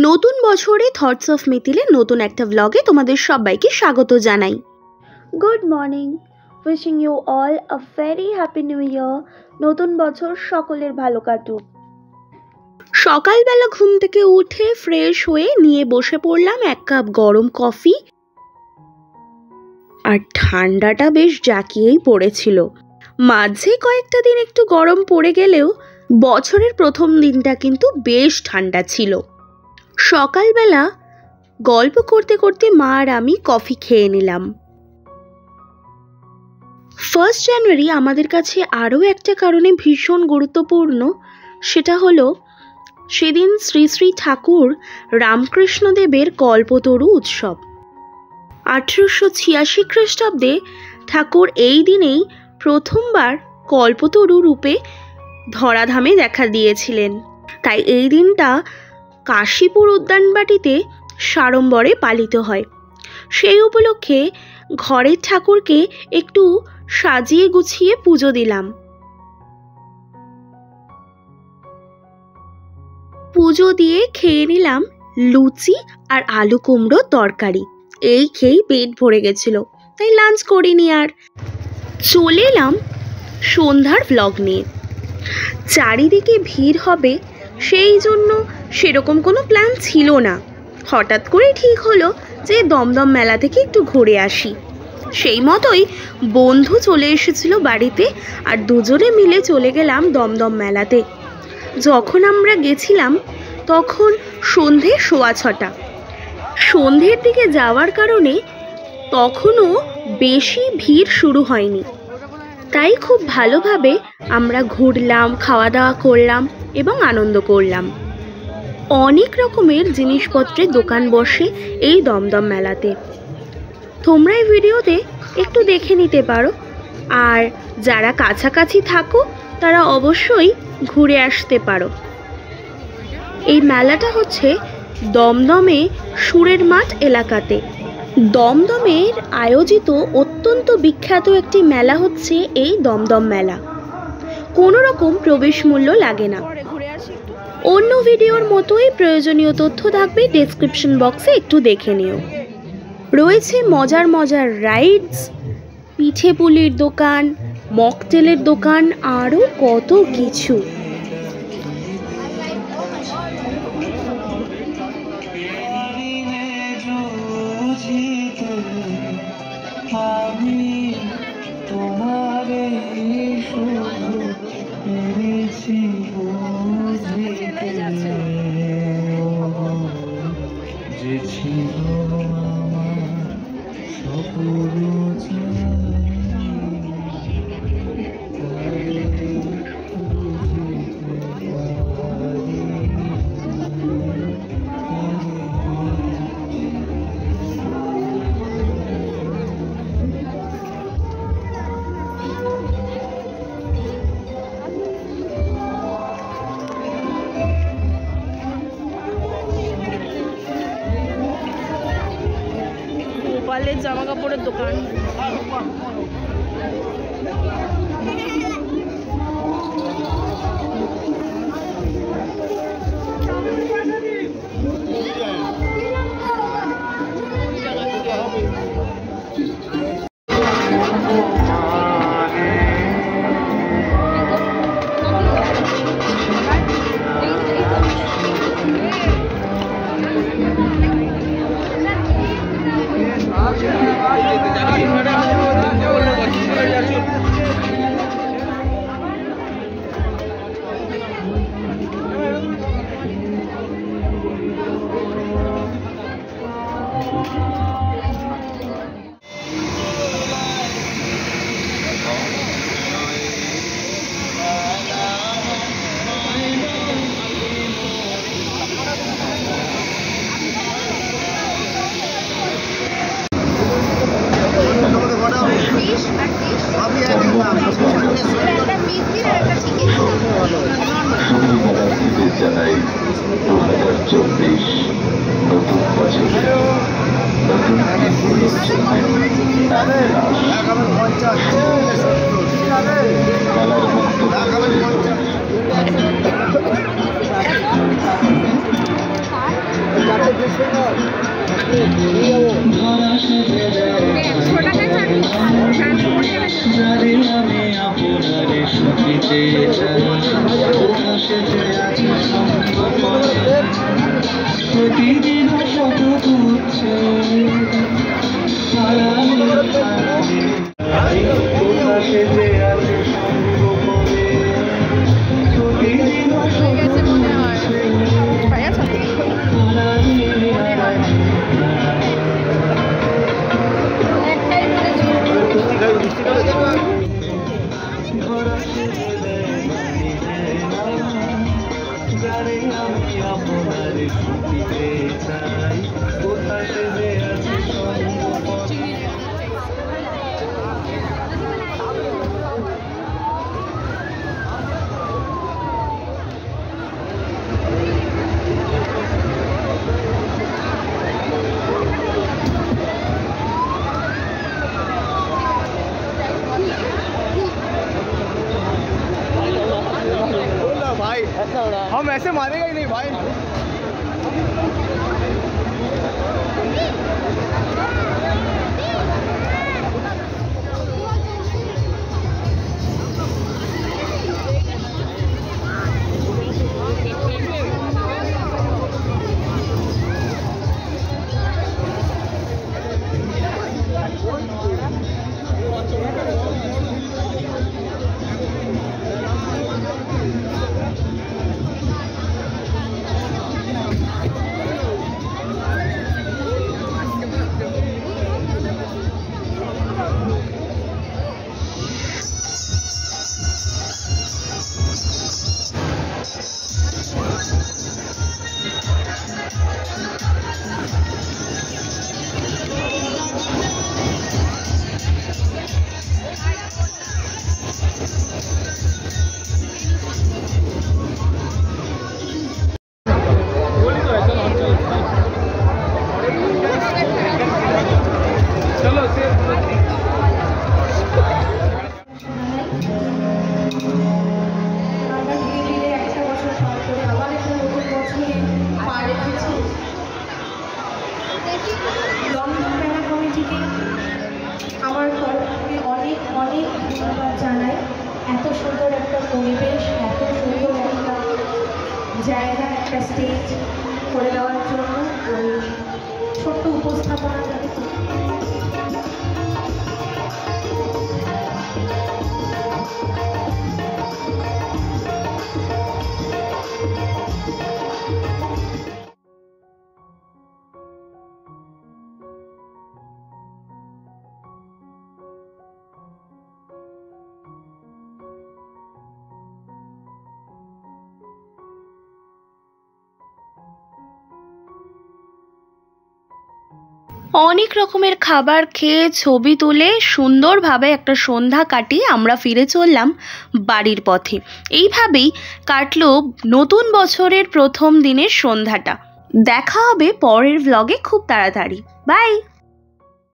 নতুন বছরে thoughts of মিথিলের নতুন একটা ব্লগে তোমাদের সবাইকে স্বাগত জানাই। Good morning, wishing you all a very happy new year. নতুন বছর সকলের ভালো কাটুক। সকালবেলা ঘুম থেকে উঠে ফ্রেশ হয়ে নিয়ে বসে পড়লাম এক কাপ গরম কফি। আর ঠান্ডাটা বেশ জাঁকিয়েই পড়েছিল। মাঝে কয়েকটা দিন একটু গরম পড়ে গেলেও বছরের প্রথম দিনটা কিন্তু বেশ ঠান্ডা ছিল। সকালবেলা গল্প করতে করতে মা আর আমি কফি খেয়ে নিলাম। 1 জানুয়ারি আমাদের কাছে আরও একটা কারণে ভীষণ গুরুত্বপূর্ণ, সেটা হলো সেদিন শ্রী শ্রী ঠাকুর রামকৃষ্ণদেবের কল্পতরু উৎসব। 1886 খ্রিস্টাব্দে ঠাকুর এই দিনেই প্রথমবার কল্পতরু রূপে ধরাধামে দেখা দিয়েছিলেন। তাই এই দিনটা কাশীপুর উদ্যানবাটিতে সাড়ম্বরে পালিত হয়। সেই উপলক্ষে ঘরের ঠাকুরকে একটু সাজিয়ে গুছিয়ে পুজো দিলাম। পুজো দিয়ে খেয়ে নিলাম লুচি আর আলু কুমড়োর তরকারি। এই খেয়েই পেট ভরে গেছিল, তাই লাঞ্চ করিনি। আর চলে এলাম সন্ধ্যার ব্লগ নিয়ে। চারিদিকে ভিড় হবে সেই জন্য সেরকম কোনো প্ল্যান ছিল না। হঠাৎ করে ঠিক হলো যে দমদম মেলা থেকে একটু ঘুরে আসি। সেই মতোই বন্ধু চলে এসেছিল বাড়িতে, আর দুজনে মিলে চলে গেলাম দমদম মেলাতে। যখন আমরা গেছিলাম তখন সন্ধে 6:15। সন্ধ্যের দিকে যাওয়ার কারণে তখনও বেশি ভিড় শুরু হয়নি, তাই খুব ভালোভাবে আমরা ঘুরলাম, খাওয়া দাওয়া করলাম এবং আনন্দ করলাম। অনেক রকমের জিনিসপত্রের দোকান বসে এই দমদম মেলাতে। তোমরা এই ভিডিওতে একটু দেখে নিতে পারো, আর যারা কাছাকাছি থাকো তারা অবশ্যই ঘুরে আসতে পারো। এই মেলাটা হচ্ছে দমদমে সুরের মাঠ এলাকাতে। দমদমের আয়োজিত অত্যন্ত বিখ্যাত একটি মেলা হচ্ছে এই দমদম মেলা। কোনো রকম প্রবেশ মূল্য লাগে না। অন্য ভিডিওর মতোই প্রয়োজনীয় তথ্য থাকবে ডেসক্রিপশন বক্সে, একটু দেখে নিও। রয়েছে মজার মজার রাইডস, পিঠে পুলির দোকান, মকটেলের দোকান, আরও কত কিছু। গোপালের জামা কাপড়ের দোকান। भाई हम ऐसे मारेगा ही नहीं भाई। আমার তরফ থেকে অনেক অনেক ধন্যবাদ জানাই। এত সুন্দর একটা পরিবেশ, এত সুন্দর একটা জায়গা, একটা স্টেজ করে দেওয়ার জন্য ওই ছোট্ট উপস্থাপনা যাতে অনেক রকমের খাবার খেয়ে ছবি তুলে সুন্দরভাবে একটা সন্ধ্যা কাটিয়ে আমরা ফিরে চললাম বাড়ির পথে। এইভাবেই কাটলো নতুন বছরের প্রথম দিনের সন্ধ্যাটা। দেখা হবে পরের ভ্লগে খুব তাড়াতাড়ি। বাই।